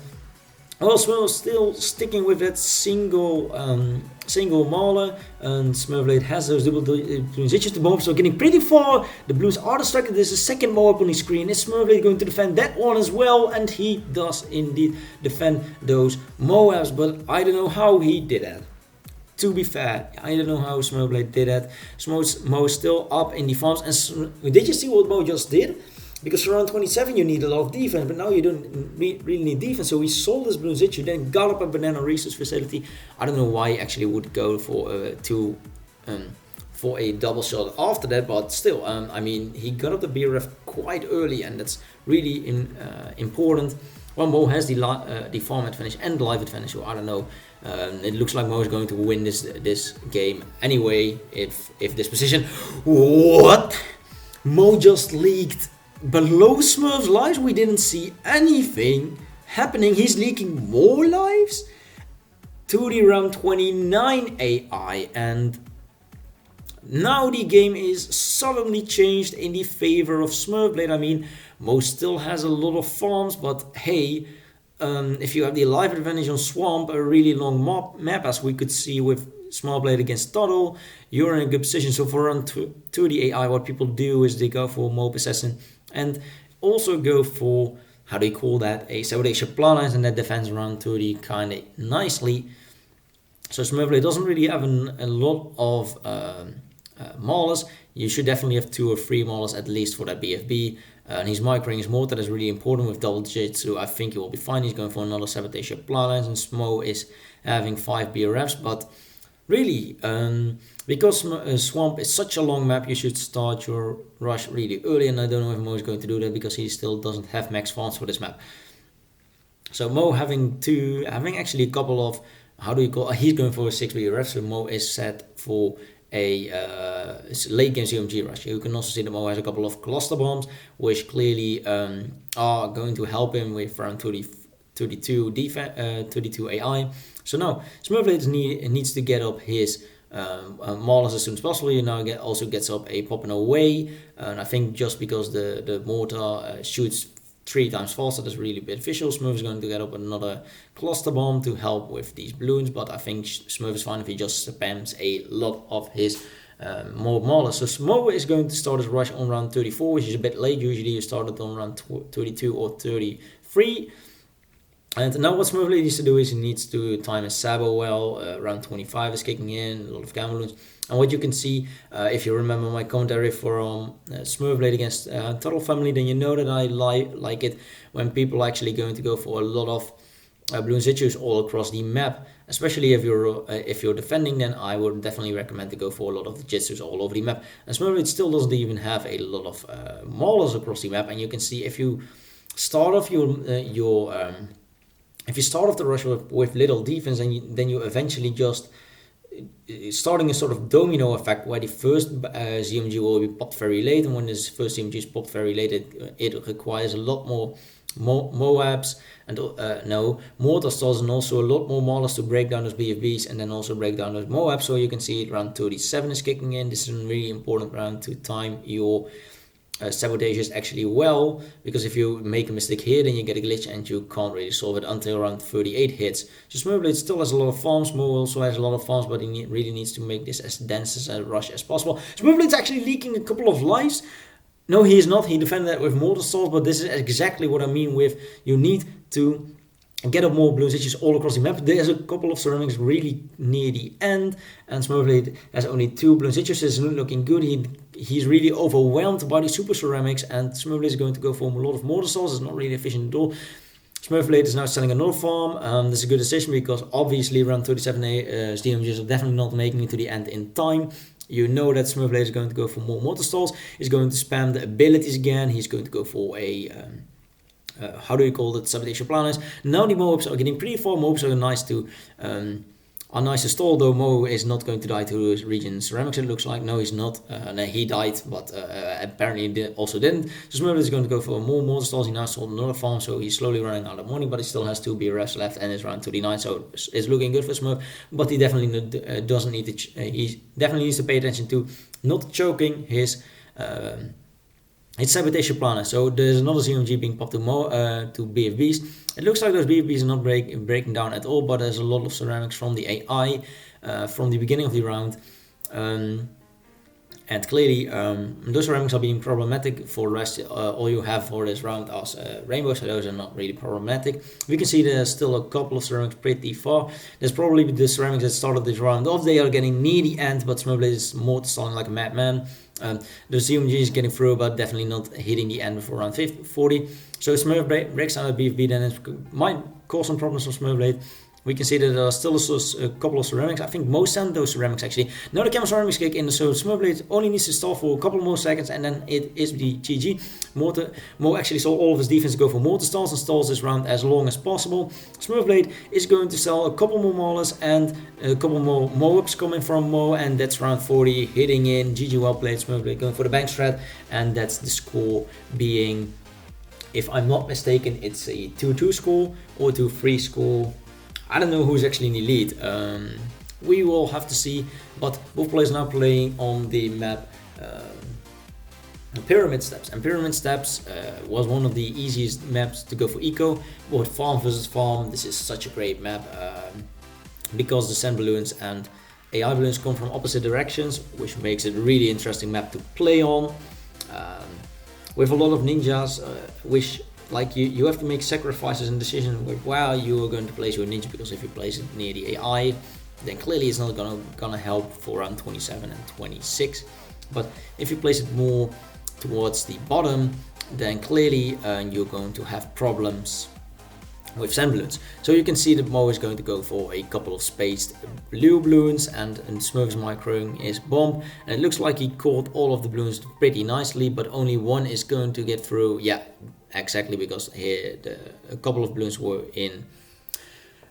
also still sticking with that single Mauler, and Smurfblade has those double Bloons TD to bomb, so getting pretty far. The Blues are distracted. There's a second Moab on the screen. Is Smurfblade going to defend that one as well? And he does indeed defend those Moabs, but I don't know how he did that. To be fair, I don't know how Smurfblade did that. Mo is still up in the farms, and did you see what Mo just did? Because for round 27 you need a lot of defense, but now you don't really need defense. So he sold his Bloons TD, then got up a banana research facility. I don't know why he actually would go for a double shot after that, but still, I mean, he got up the BRF quite early, and that's really important. Well, Mo has the farm advantage and the life advantage, so I don't know. It looks like Mo is going to win this game anyway. If this position, what? Mo just leaked below Smurf's lives. We didn't see anything happening. He's leaking more lives to the round 29 AI, and now the game is suddenly changed in the favor of Smurfblade. I mean, Mo still has a lot of farms, but hey, if you have the life advantage on Swamp, a really long map, as we could see with Smurfblade against Toddle, you're in a good position. So for round 2 the AI, what people do is they go for Mob Assassin and also go for, how do you call that, a Sabotage Planets, and that defends round 30 kind of nicely. So Smurfblade doesn't really have a lot of Maulers. You should definitely have 2 or 3 Maulers at least for that BFB. And his microing his mortar is really important with double Jitsu. I think he will be fine. He's going for another Sabotage Planets, and Smo is having 5 BRFs. But really, because Swamp is such a long map, you should start your rush really early. And I don't know if Mo is going to do that because he still doesn't have max farms for this map. So Mo having actually a couple of, how do you call, he's going for a 6 BRF. So Mo is set for a late game CMG rush. You can also see that Mo has a couple of cluster bombs, which clearly are going to help him with around 32 AI. So now Smurfblade needs to get up his Maulers as soon as possible. He now also gets up a Popping Away, and I think just because the mortar shoots 3 times faster, that's really beneficial. Smurf is going to get up another cluster bomb to help with these balloons, but I think Smurf is fine if he just spams a lot of his more Maulers. So Smo is going to start his rush on round 34, which is a bit late. Usually you start it on round 32 or 33. And now what Smurfblade needs to do is he needs to time his Sabo well. Round 25 is kicking in, a lot of Gamma Balloons. And what you can see, if you remember my commentary for Smurfblade against Turtle Family, then you know that I like it when people are actually going to go for a lot of Bloons Jitsus all across the map. Especially if you're defending, then I would definitely recommend to go for a lot of the Jitsus all over the map. And Smurfblade still doesn't even have a lot of Maulers across the map. And you can see if you start off if you start off the rush with little defense, and then you eventually just starting a sort of domino effect where the first ZMG will be popped very late, and when this first ZMG is popped very late, it requires a lot more Moabs and mortar stalls, and also a lot more Maulers to break down those BFBs and then also break down those Moabs. So you can see round 37 is kicking in. This is a really important round to time your sabotages actually well, because if you make a mistake here, then you get a glitch and you can't really solve it until around 38 hits. So Smurfblade still has a lot of farms. Mo also has a lot of farms, but he really needs to make this as dense as a rush as possible. Smurfblade's actually leaking a couple of lives. No, he is not. He defended that with mortar stalls, but this is exactly what I mean with you need to get up more Bloons Jitsus all across the map. There's a couple of ceramics really near the end, and Smurfblade has only 2 Bloons Jitsus. It's looking good. He's really overwhelmed by the super ceramics, and Smurfblade is going to go for a lot of mortar stalls. It's not really efficient at all. Smurfblade is now selling another farm. This is a good decision because obviously around 37 DMGs are definitely not making it to the end in time. You know that Smurfblade is going to go for more mortar stalls. He's going to spam the abilities again. He's going to go for a how do you call it, Sabotage Planets. Now the Moabs are getting pretty far. Moabs are nice to stall, though Mo is not going to die to region ceramics, it looks like. No, he's not. No, he died, but apparently also didn't. So Smurf is going to go for more mortar stalls. He now sold another farm, so he's slowly running out of money, but he still has 2 BRFs left and is around 39, so it's looking good for Smurf. But he definitely doesn't need to. He definitely needs to pay attention to not choking his Sabotage Planner. So there's another ZMG being popped to BFBs. It looks like those BFBs are not breaking down at all, but there's a lot of ceramics from the AI from the beginning of the round. And clearly those ceramics are being problematic. For the rest, all you have for this round are rainbows, so those are not really problematic. We can see there's still a couple of ceramics pretty far. There's probably the ceramics that started this round off. They are getting near the end, but Smurfblade is more stalling like a madman. The ZMG is getting through, but definitely not hitting the end before around 40. So Smurf breaks down a BFB, then it might cause some problems for Smurfblade. We can see that there are still a couple of ceramics. I think most send those ceramics actually. Now the camera ceramics kick in, so Smurfblade only needs to stall for a couple more seconds, and then it is the GG. Mo actually saw all of his defense go for mortar stalls and stalls this round as long as possible. Smurfblade is going to sell a couple more Maulers and a couple more Moabs coming from Mo, and that's round 40 hitting in. GG, well played. Smurfblade going for the bank strat, and that's the score being, if I'm not mistaken, it's a 2-2 score or 2-3 score. I don't know who's actually in the lead. We will have to see, but both players now playing on the map Pyramid Steps. And Pyramid Steps was one of the easiest maps to go for eco. But farm versus farm, this is such a great map because the sand balloons and AI balloons come from opposite directions, which makes it a really interesting map to play on. With a lot of ninjas, which like you have to make sacrifices and decisions with where you are going to place your ninja, because if you place it near the AI, then clearly it's not gonna help for round 27 and 26. But if you place it more towards the bottom, then clearly you're going to have problems with sand balloons. So you can see that Mo is going to go for a couple of spaced blue balloons, and Smurf's microing is bomb, and it looks like he caught all of the balloons pretty nicely, but only one is going to get through. Yeah, exactly, because here a couple of balloons were in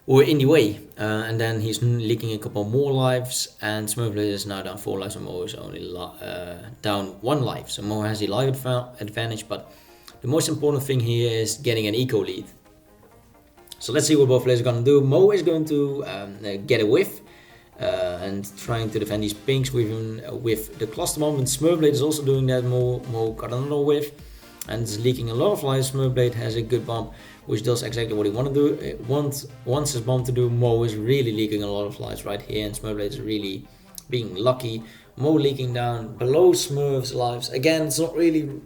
the way, and then he's leaking a couple more lives, and Smurfblade is now down 4 lives, and Mo is only down 1 life. So Mo has the life advantage, but the most important thing here is getting an eco lead. So let's see what both players are going to do. Mo is going to get a whiff and trying to defend these pinks with the cluster bomb, and Smurfblade is also doing that. Mo got another whiff and is leaking a lot of lives. Smurfblade has a good bomb, which does exactly what he want to do. Wants his bomb to do. Mo is really leaking a lot of lives right here, and Smurfblade is really being lucky. Mo leaking down below Smurf's lives. Again, it's not really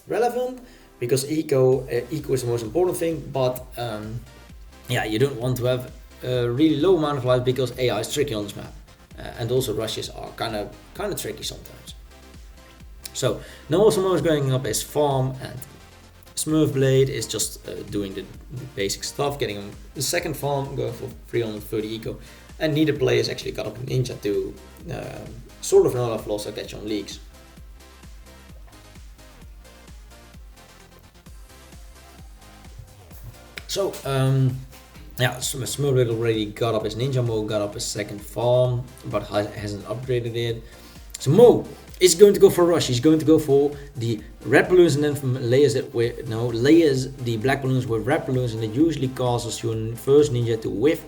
relevant because eco is the most important thing, but yeah, you don't want to have a really low amount of life because AI is tricky on this map, and also rushes are kind of tricky sometimes. So now also Mo is going up his farm, and Smurfblade is just doing the basic stuff, getting him the second farm, going for 330 eco, and neither player has actually got up a ninja to sort of not have lost or catch on leaks. So yeah, Smurfblade already got up his ninja. Mo got up his second farm, but hasn't upgraded it. So Mo is going to go for a rush. He's going to go for the red balloons, and then layers the black balloons with red balloons, and it usually causes your first ninja to whiff.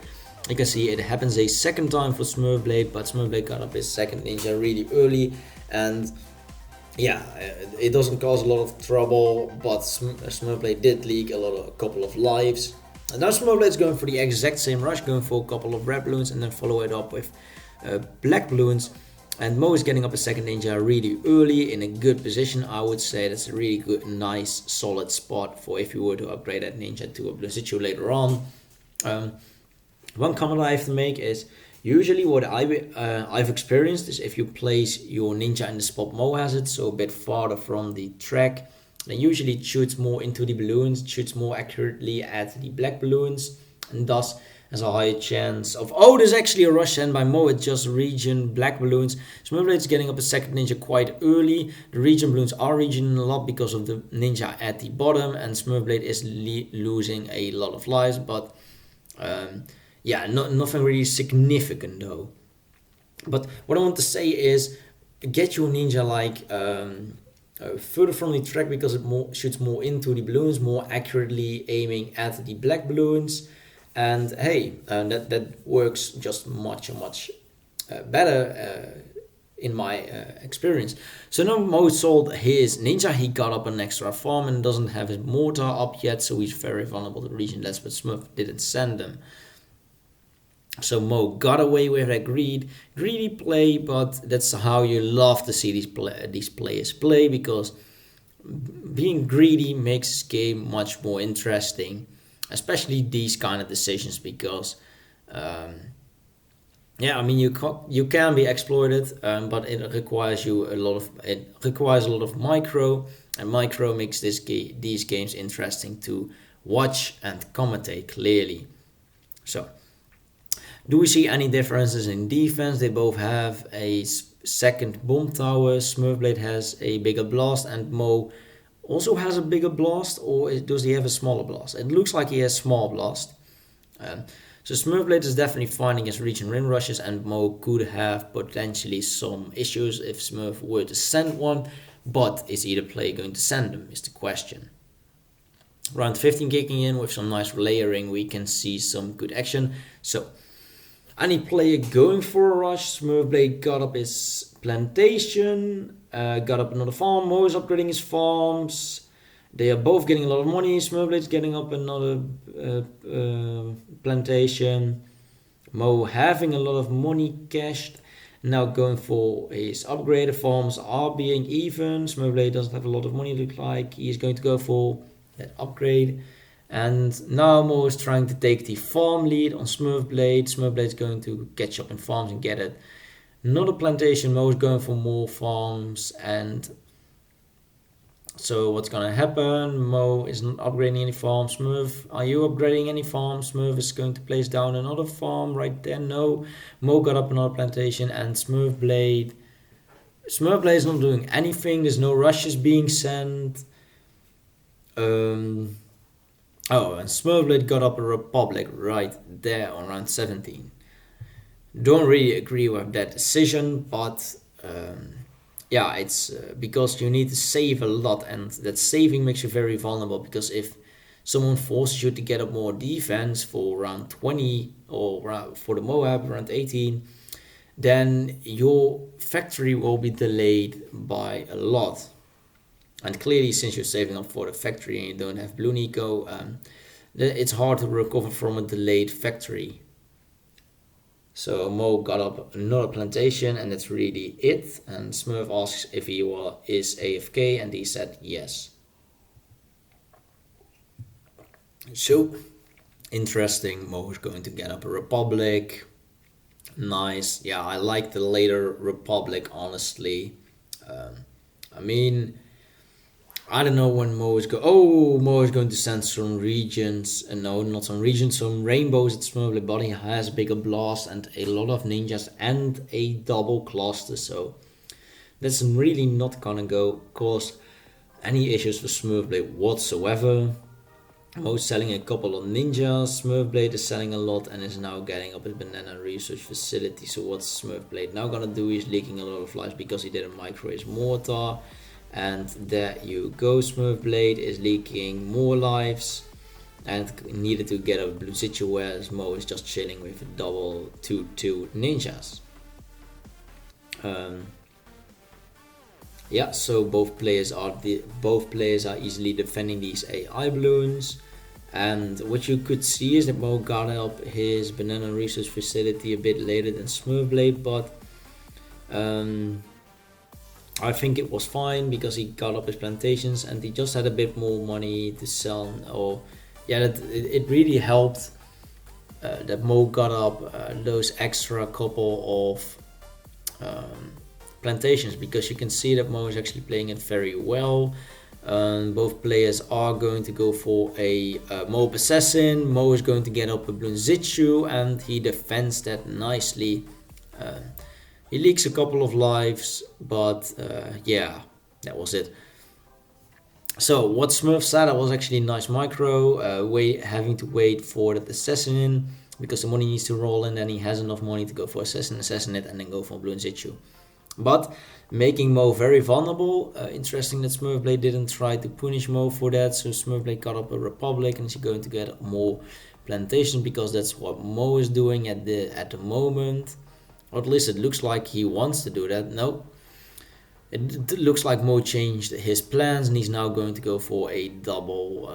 You can see it happens a second time for Smurfblade, but Smurfblade got up his second ninja really early, and yeah, it doesn't cause a lot of trouble, but Smurfblade did leak a couple of lives. And now Smurfblade is going for the exact same rush, going for a couple of red balloons and then follow it up with black balloons. And Mo is getting up a second ninja really early in a good position. I would say that's a really good, nice, solid spot for if you were to upgrade that ninja to a blue situ later on. One comment I have to make is usually what I've experienced is if you place your ninja in the spot Mo has it, so a bit farther from the track, then usually it shoots more into the balloons, shoots more accurately at the black balloons, and thus has a high chance of... Oh, there's actually a rush sent by Mo. It's just region black balloons. Smurfblade is getting up a second ninja quite early. The region balloons are regioning a lot because of the ninja at the bottom, and Smurfblade is losing a lot of lives, but yeah, nothing really significant though. But what I want to say is get your ninja like further from the track, because it shoots more into the balloons, more accurately aiming at the black balloons. And hey, that works just much better in my experience. So now Mo sold his ninja. He got up an extra farm and doesn't have his mortar up yet, so he's very vulnerable to the region. That's what Smurf didn't send him. So Mo got away with that greedy play, but that's how you love to see these players play, because being greedy makes this game much more interesting, especially these kind of decisions, because yeah, I mean you can be exploited, but it requires a lot of micro, and micro makes these games interesting to watch and commentate clearly. So do we see any differences in defense? They both have a second bomb tower. Smurfblade has a bigger blast, and Mo also has a bigger blast, or does he have a smaller blast? It looks like he has small blast. So Smurfblade is definitely finding his region rim rushes, and Mo could have potentially some issues if Smurf were to send one, but is either player going to send them is the question. Round 15 kicking in with some nice layering, we can see some good action. So Any player going for a rush. Smurfblade got up his plantation, got up another farm. Mo is upgrading his farms. They are both getting a lot of money. Smurfblade's getting up another plantation. Mo having a lot of money cashed. Now going for his upgraded farms are being even. Smurfblade doesn't have a lot of money, look like. He's going to go for that upgrade. And now Mo is trying to take the farm lead on Smurfblade. Smurfblade's going to catch up in farms and get it. Not a plantation. Mo is going for more farms. And so what's gonna happen? Mo is not upgrading any farms. Smurf, are you upgrading any farms? Smurf is going to place down another farm right there. No. Mo got up another plantation, and Smurfblade is not doing anything. There's no rushes being sent. Oh, and Smurfblade got up a Republic right there on round 17. Don't really agree with that decision, but yeah, it's because you need to save a lot, and that saving makes you very vulnerable, because if someone forces you to get up more defense for round 20 or for the Moab round 18, then your factory will be delayed by a lot. And clearly, since you're saving up for the factory and you don't have Bloon Eco, it's hard to recover from a delayed factory. So Mo got up another plantation, and that's really it. And Smurf asks if he is AFK, and he said yes. So, interesting. Mo is going to get up a Republic. Nice. Yeah, I like the later Republic, honestly. I mean, I don't know when Mo is Mo is going to send some regions. No, not some regions, some rainbows at Smurfblade, but he has a bigger blast and a lot of ninjas and a double cluster. So that's really not gonna cause any issues for Smurfblade whatsoever. Mo's selling a couple of ninjas. Smurfblade is selling a lot and is now getting up his banana research facility. So what's Smurfblade now gonna do? He's leaking a lot of lives because he didn't micro his mortar. And there you go, Smurfblade is leaking more lives and needed to get a blue situ, whereas Mo is just chilling with a double 2/2 ninjas. Yeah, so both players are easily defending these AI balloons. And what you could see is that Mo got up his banana research facility a bit later than Smurfblade, but I think it was fine because he got up his plantations and he just had a bit more money to sell. Or yeah, it really helped that Mo got up those extra couple of plantations, because you can see that Mo is actually playing it very well. Both players are going to go for a Moab Assassin. Mo is going to get up a Bloon Zitchu, and he defends that nicely. He leaks a couple of lives, but yeah, that was it. So what Smurf said, that was actually a nice micro, having to wait for that assassin because the money needs to roll in, and he has enough money to go for assassinate, and then go for Bloon Zitchu. But making Mo very vulnerable. Interesting that Smurfblade didn't try to punish Mo for that, so Smurfblade got up a Republic, and he's going to get more plantations because that's what Mo is doing at the moment. Or at least it looks like he wants to do that. No, it looks like Mo changed his plans, and he's now going to go for a double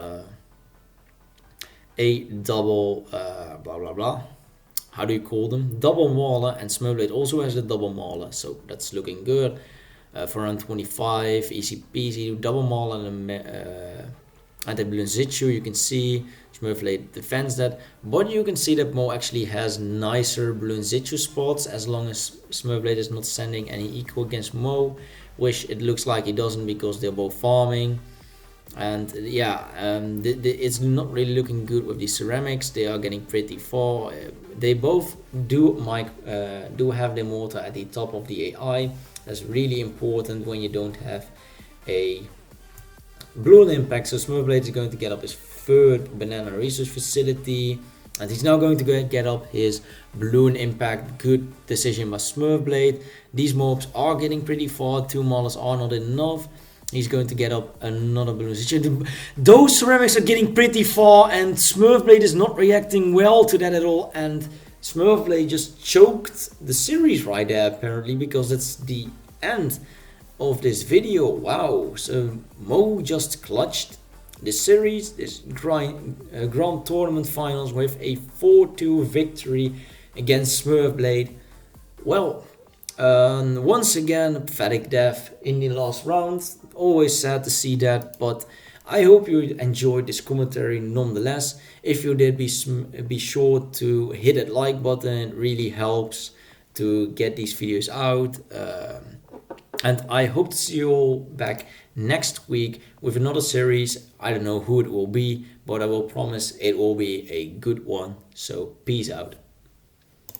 blah blah blah. How do you call them? Double mauler, and Smurfblade also has the double mauler, so that's looking good. For round 25, easy peasy, double mauler and the Bloon Zitchu. You can see Smurfblade defends that, but you can see that Mo actually has nicer Bloon Zitchu spots as long as Smurfblade is not sending any eco against Mo, which it looks like he doesn't because they're both farming. And yeah, it's not really looking good with these ceramics. They are getting pretty far. They both do have their mortar at the top of the AI. That's really important when you don't have a Bloon impact. So Smurfblade is going to get up his third banana research facility, and he's now going to get up his Bloon impact. Good decision by Smurfblade. These mobs are getting pretty far. 2 maulers are not enough. He's going to get up another Bloon. Those ceramics are getting pretty far, and Smurfblade is not reacting well to that at all. And Smurfblade just choked the series right there apparently, because it's the end of this video. Wow, so Mo just clutched the series, this Grand Tournament Finals, with a 4-2 victory against Smurfblade. Well, once again, a pathetic death in the last round. Always sad to see that, but I hope you enjoyed this commentary nonetheless. If you did, be sure to hit that like button. It really helps to get these videos out. And I hope to see you all back next week with another series. I don't know who it will be, but I will promise it will be a good one. So peace out.